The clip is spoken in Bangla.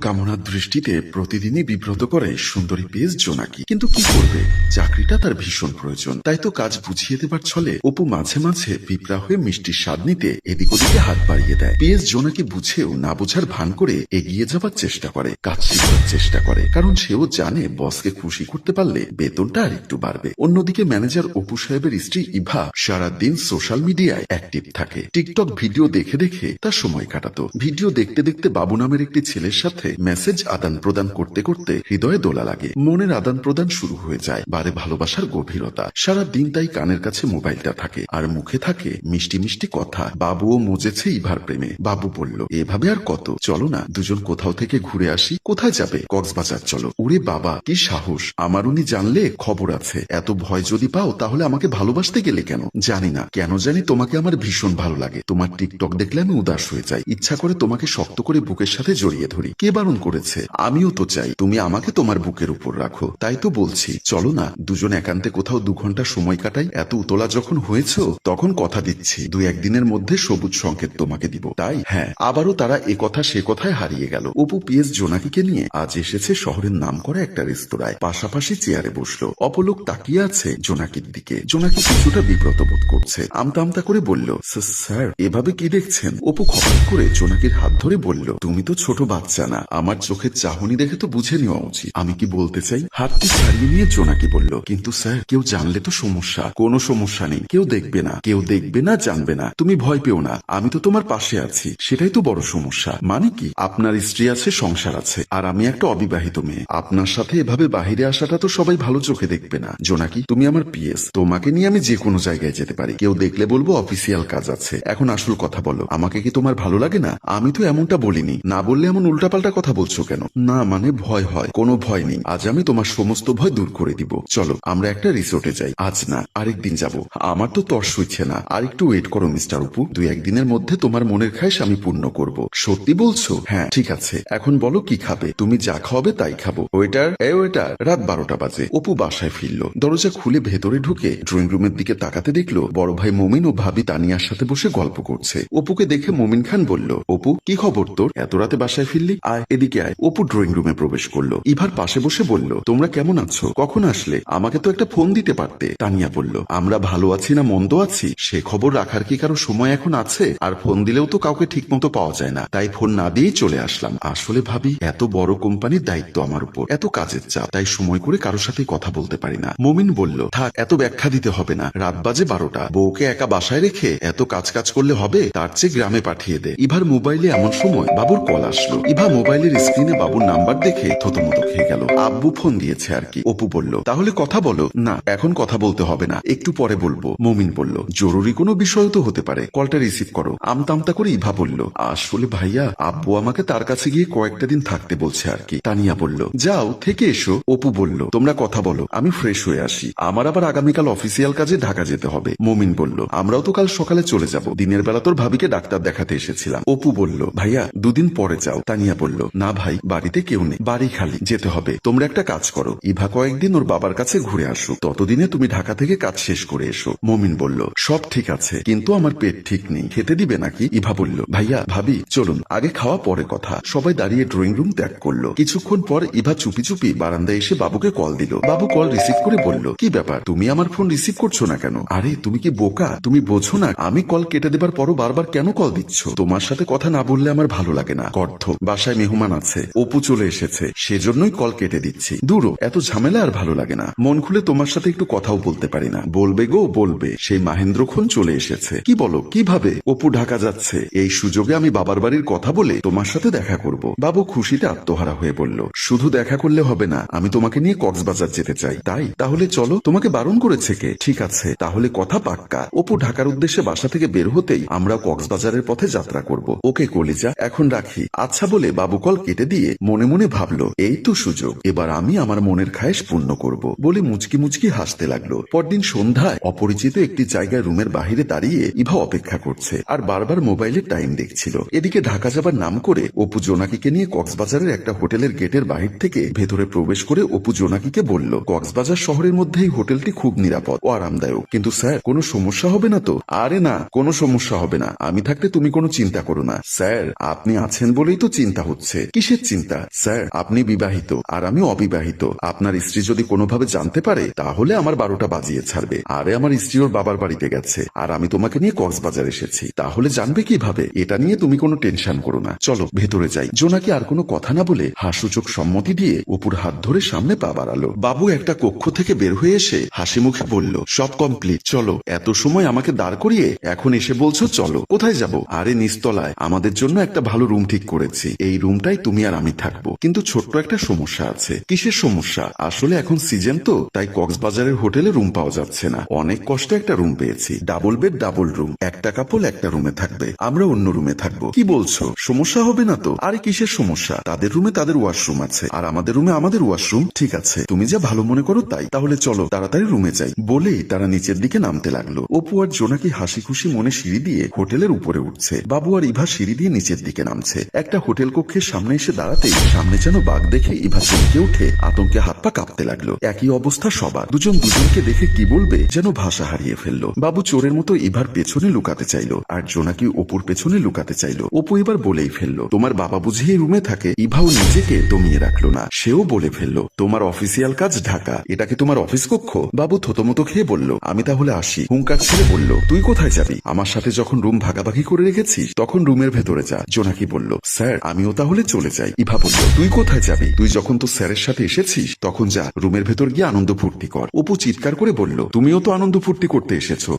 কামনার দৃষ্টিতে প্রতিদিনই বিব্রত করে সুন্দরী পেজ জোনাকি। কিন্তু কি করবে, চাকরিটা তার ভীষণ প্রয়োজন। তাই তো কাজ বুঝিয়ে দেবার ছলে অপু মাঝে মাঝে পিঁপড়া হয়ে মিষ্টির স্বাদ নিতে এদিক ওদিকে হাত বাড়িয়ে দেয়। পেজ জোনাকি বুঝেও না বোঝার ভান করে এগিয়ে যাবার চেষ্টা করে, কাজ শিখবার চেষ্টা করে, কারণ সেও জানে বসকে খুশি করতে পারলে বেতনটা আর একটু বাড়বে। অন্যদিকে ম্যানেজার অপু সাহেবের স্ত্রী ইভা সারাদিন সোশ্যাল মিডিয়ায় অ্যাক্টিভ থাকে। টিকটক ভিডিও দেখে দেখে তার সময় কাটাতো। ভিডিও দেখতে দেখতে বাবু নামের একটি ছেলের সাথে মেসেজ আদান প্রদান করতে করতে হৃদয়ে দোলা লাগে। মনের আদান প্রদান শুরু হয়ে যায়, বারে ভালোবাসার গভীরতা। সারা দিন তাই কানের কাছে মোবাইলটা থাকে আর মুখে থাকে মিষ্টি মিষ্টি কথা। বাবুও মজেছে ইভার প্রেমে। বাবু বলল, এভাবে আর কত, চলো না দুজন কোথাও থেকে ঘুরে আসি। কোথায় যাবে? কক্সবাজার চলো। ওরে বাবা, কি সাহস! আমার উনি জানলে খবর আছে। এত ভয় যদি পাও তাহলে আমাকে ভালোবাসতে গেলে কেন? জানি না, কেন জানি তোমাকে আমার ভীষণ ভালো লাগে। তোমার টিকটক দেখলে আমি উদাস হয়ে যাই, ইচ্ছা করে তোমাকে শক্ত করে বুকের সাথে জড়িয়ে ধরি। কে বারণ করেছে? আমিও তো চাই তুমি আমাকে তোমার বুকের উপর রাখো। তাই তো বলছি, চলো না দুজন একান্তে কোথাও 2 ঘন্টা সময় কাটাই। এত উতলা যখন হয়েছ তখন কথা দিচ্ছি 2-1 দিনের মধ্যে সবুজ সংকেত তোমাকে দিব। তাই হ্যাঁ। আবারও তারা এ কথা সে কথায় হারিয়ে গেল। অপু পিএস জোনাকিকে নিয়ে আজ এসেছে শহরের নাম করা একটা রেস্তোরাঁয়। পাশাপাশি চেয়ারে বসলো। অপলোক তাকিয়ে আছে জোনাকির দিকে। জোনাকি কিছুটা বিব্রত বোধ করছে। আমতা আমতা করে বলল, স্যার এভাবে কি দেখছেন? অপু খপাত করে জোনাকির হাত ধরে বলল, তুমি তো ছোট বাচ্চা না, আমার চোখের চাহনি দেখে তো বুঝে নেওয়া উচিত আমি কি বলতে চাই। হাতটি ছাড়িয়ে নিয়ে জোনাকি বলল, কিন্তু স্যার কেউ জানলে তো সমস্যা। কোনো সমস্যা নেই, কেউ দেখবে না, কেউ দেখবে না, জানবে না। তুমি ভয় পেও না, আমি তো তোমার পাশে আছি। সেটাই তো বড় সমস্যা। মানে কি? আপনার স্ত্রী আছে, সংসার আছে, আর আমি একটা অবিবাহিত মেয়ে। আপনার সাথে এভাবে বাহিরে আসাটা তো সবাই ভালো চোখে দেখবে না। জোনাকি, তুমি আমার পিএস, তোমাকে নিয়ে আমি যে কোনো জায়গায় যেতে পারি। কেউ দেখলে বলবো অফিসিয়াল কাজ আছে। এখন আসল কথা বলো, আমাকে কি তোমার ভালো লাগে না? আমি তো এমনটা বলিনি। না বললে এমন উল্টাপাল্টা কথা বলছো কেন? না মানে ভয় হয়। কোনো ভয় নেই, আজ আমি তোমার সমস্ত ভয় দূর করে দিব। চলো আমরা একটা রিসোর্টে যাই। আজ না, আরেকদিন যাব। আমার তো তর সইছে না। আর একটু ওয়েট করো মিস্টার অপু, 2-1 দিনের মধ্যে তোমার মনের খায়েশ আমি পূর্ণ করব। সত্যি বলছো? হ্যাঁ ঠিক আছে। এখন বলো কি খাবে? তুমি যা খাওয়াবে তাই খাবো। Waiter, waiter. রাত 12টা বাজে। অপু বাসায় ফিরল। দরজা খুলে ভেতরে ঢুকে ড্রয়িং রুমের দিকে তাকাতে দেখলো বড় ভাই মমিন ও ভাবি তানিয়ার সাথে বসে গল্প করছে। অপুকে দেখে মমিন খান বলল, অপু কি খবর তোর? এত রাতে বাসায় ফিরলি? আয় এদিকে আয়। অপু ড্রয়িং রুমে প্রবেশ করলো। ইভার পাশে বসে বলল, তোমরা কেমন আছো? কখন আসলে? আমাকে তো একটা ফোন দিতে পারতে। তানিয়া বলল, আমরা ভালো আছি না মন্দ আছি সে খবর রাখার কি কারো সময় এখন আছে? আর ফোন দিলেও তো কাউকে ঠিক মতো পাওয়া যায় না, তাই ফোন না দিয়েই চলে আসলাম। আসলে ভাবি, এত বড় কোম্পানির দায়িত্ব আমার উপর, এত কাজের চাপ, তাই সময় করে কারোর সাথে কথা বলতে পারি না। মমিন বলল, থাক এত ব্যাখ্যা দিতে হবে না। রাত বাজে 12টা, বউকে একা বাসায় রেখে এত কাজ করলে হবে? তার চেয়ে গ্রামে পাঠিয়ে দে। ইভার মোবাইলে এমন সময় বাবুর কল আসলো। ইভা মোবাইলের স্ক্রিনে বাবুর নাম্বার দেখে থতমত খেয়ে গেল। আব্বু ফোন দিয়েছে আর কি। অপু বলল, তাহলে কথা বলো। না এখন কথা বলতে হবে না, একটু পরে বলবো। মমিন বলল, জরুরি কোনো বিষয় তো হতে পারে, কলটা রিসিভ করো। আমতা আমতা করে ইভা বলল, আসলে ভাইয়া আব্বু আমাকে তার কাছে গিয়ে কয়েকটা দিন থাকতে বলছে আর কি। তানিয়া বলল, যাও থেকে এসো। অপু বলল, তোমরা কথা বলো, আমি ফ্রেশ হয়ে আসি। আমার আবার আগামীকাল অফিসিয়াল কাজে ঢাকা যেতে হবে। মমিন বলল, আমরাও তো কাল সকালে চলে যাব। দিনের বেলা তোর ভাবিকে ডাক্তার দেখাতে এসেছিলাম। অপু বলল, ভাইয়া 2 দিন পরে যাও। তানিয়া বলল, না ভাই, বাড়িতে কেউ নেই, বাড়ি খালি, যেতে হবে। তোমরা একটা কাজ করো, ইভা কয়েকদিন ওর বাবার কাছে ঘুরে আসুক, ততদিনে তুমি ঢাকা থেকে কাজ শেষ করে এসো। মমিন বলল, সব ঠিক আছে, কিন্তু আমার পেট ঠিক নেই, খেতে দিবে নাকি? ইভা বলল, ভাইয়া ভাবি চলুন, আগে খাওয়া পরে কথা। সবাই দাঁড়িয়ে ড্রয়িং রুম ত্যাগ করলো। কিছুক্ষণ পর ইভা চুপি চুপি বারান্দায় এসে বাবুকে কল দিল। বাবু কল রিসিভ করে বলল, কি ব্যাপার, তুমি আমার ফোন রিসিভ করছো না কেন? আরে তুমি কি বোকা? তুমি বোঝো না আমি কল কেটে দেবার পরও বারবার কেন কল দিচ্ছ? তোমার সাথে কথা না বললে আমার ভালো লাগে না। গর্ধ, বাসায় মেহমান আছে, অপু চলে এসেছে, সেজন্যই কল কেটে দিচ্ছি। দূরও, এত ঝামেলা আর ভালো লাগে না। মন খুলে তোমার সাথে একটু কথাও বলতে পারি না। বলবে গো বলবে, সেই মাহেন্দ্রক্ষণ চলে এসেছে। কি বলো, কিভাবে? অপু ঢাকা যাচ্ছে, এই সুযোগে আমি বাবার বাড়ির কথা বলে তোমার সাথে দেখা করব। বাবু খুশিতে আত্মহারা হয়ে বলল, শুধু দেখা করলে হবে না, আমি তোমাকে নিয়ে কক্সবাজার যেতে চাই। তাই? তাহলে চলো। তোমাকে বারণ করেছে কে? ঠিক আছে, তাহলে কথা পাক্কা। অপু ঢাকার উদ্দেশ্যে বাসা থেকে বের হতেই আমরা কক্সবাজারের পথে যাত্রা করব। ওকে কলিজা, এখন রাখি। আচ্ছা বলে বাবু কল কেটে দিয়ে মনে মনে ভাবলো, এই তো সুযোগ, এবার আমি আমার মনের খায়েশ পূর্ণ করব বলে মুচকি মুচকি হাসতে লাগলো। পরদিন সন্ধ্যায় অপরিচিত একটি জায়গায় রুমের বাহিরে দাঁড়িয়ে ইভা অপেক্ষা করছে আর বারবার মোবাইলে টাইম দেখছিল। এদিকে ঢাকা যাবার নাম করে অপু জোনাকিকে নিয়ে কক্সবাজারের একটা হোটেলের গেটের বাহির থেকে ভেতরে প্রবেশ করে অপু জোনাকিকে বলল, কক্সবাজার শহরের মধ্যে এই হোটেলটি খুব নিরাপদ ও আরামদায়ক, কিন্তু স্যার কোনো সমস্যা হবে না তো? আরে না, কোনো সমস্যা হবে না, আমি থাকতে তুমি কোনো চিন্তা করো না। স্যার আপনি আছেন বলেই তো চিন্তা হচ্ছে। হচ্ছে। কিসের চিন্তা স্যার? আপনি বিবাহিত আর আমি অবিবাহিত। আপনার স্ত্রী যদি কোনোভাবে জানতে পারে তাহলে আমার 12টা বাজিয়ে ছাড়বে। আরে আমার স্ত্রী ওর বাবার বাড়িতে গেছে আর আমি তোমাকে নিয়ে কক্সবাজার এসেছি, তাহলে জানবে কিভাবে? এটা নিয়ে তুমি কোনো টেনশন করো না, চলো ভেতরে যাই। জোনাকি আর কোনো কথা না বলে হাসুচোখ সম্মতি দিয়ে অপুর হাত ধরে সামনে পা বাড়ালো। বাবু একটা কক্ষ থেকে বের হয়ে এসে হাসি মুখে বলল, সব কমপ্লিট, চলো। এত সময় আমাকে দাঁড় করিয়ে এখন এসে বলছো চলো? কোথায় যাব? আরে নিচতলায় আমাদের জন্য একটা ভালো রুম ঠিক করেছি, এই রুমটাই তুমি আর আমি থাকবো। কিন্তু ছোট্ট একটা সমস্যা আছে। কিসের সমস্যা? আসলে এখন সিজন তো, তাই কক্সবাজারের হোটেলে রুম পাওয়া যাচ্ছে না। অনেক কষ্টে একটা রুম পেয়েছি, ডাবল বেড ডাবল রুম, একটা কাপল একটা রুমে থাকবে, আমরা অন্য রুমে থাকবো। কি বলছো? সমস্যা হবে না তো? আরে কিসের সমস্যা? তাদের রুমে তাদের ওয়াশরুম আছে আর আমাদের রুমে আমাদের ওয়াশরুম। ঠিক আছে, তুমি যা ভালো মনে করো তাই। তাহলে চলো তাড়াতাড়ি রুমে যাই। বলেই তারা নিচের দিকে নামতে লাগলো। অপু আর জোনাকি হাসি খুশি মনে সিঁড়ি দিয়ে হোটেলের উপরে উঠছে। বাবু আর ইভা সিঁড়ি দিয়ে নিচের দিকে নামছে। একটা হোটেল কক্ষের সামনে এসে দাঁড়াতেই সামনে যেন বাঘ দেখে ইভা চমকে উঠে আতঙ্কে হাত পা কাঁপতে লাগলো। একই অবস্থা সবার, দুজন দুজনকে দেখে কি বলবে যেন ভাষা হারিয়ে ফেললো। বাবু চোরের মতো ইভার পেছনে লুকাতে চাইলো আর জোনাকি অপুর পেছনে লুকাতে চাইলো। অপু এবার বলেই ফেললো, তোমার বাবা বুঝি এই রুমে থাকে? ইভাও নিজেকে দমিয়ে রাখলো না, সেও বলে ফেললো, তোমার অফিসিয়াল কাজ ঢাকা, এটা কি তোমার অফিস কক্ষ? বাবু থতমতো খেয়ে বলল, আমি তাহলে আসি। হুঙ্কার ছেড়ে বলল, তুই কোথায় যাবি? আমার সাথে যখন রুম ভাগাভাগি করে রেখেছিস তখন রুমের ভেতরে যা। জোনাকি বলল, স্যার আমিও তাহলে চলে যাই। ইভা বলল, তুই কোথায় যাবি? তুই যখন তো স্যারের সাথে এসেছিস তখন যা, রুমের ভেতর গিয়ে আনন্দ ফুর্তি কর। অপু চিৎকার করে বলল, তুমিও তো আনন্দ ফুর্তি করতে এসেছো,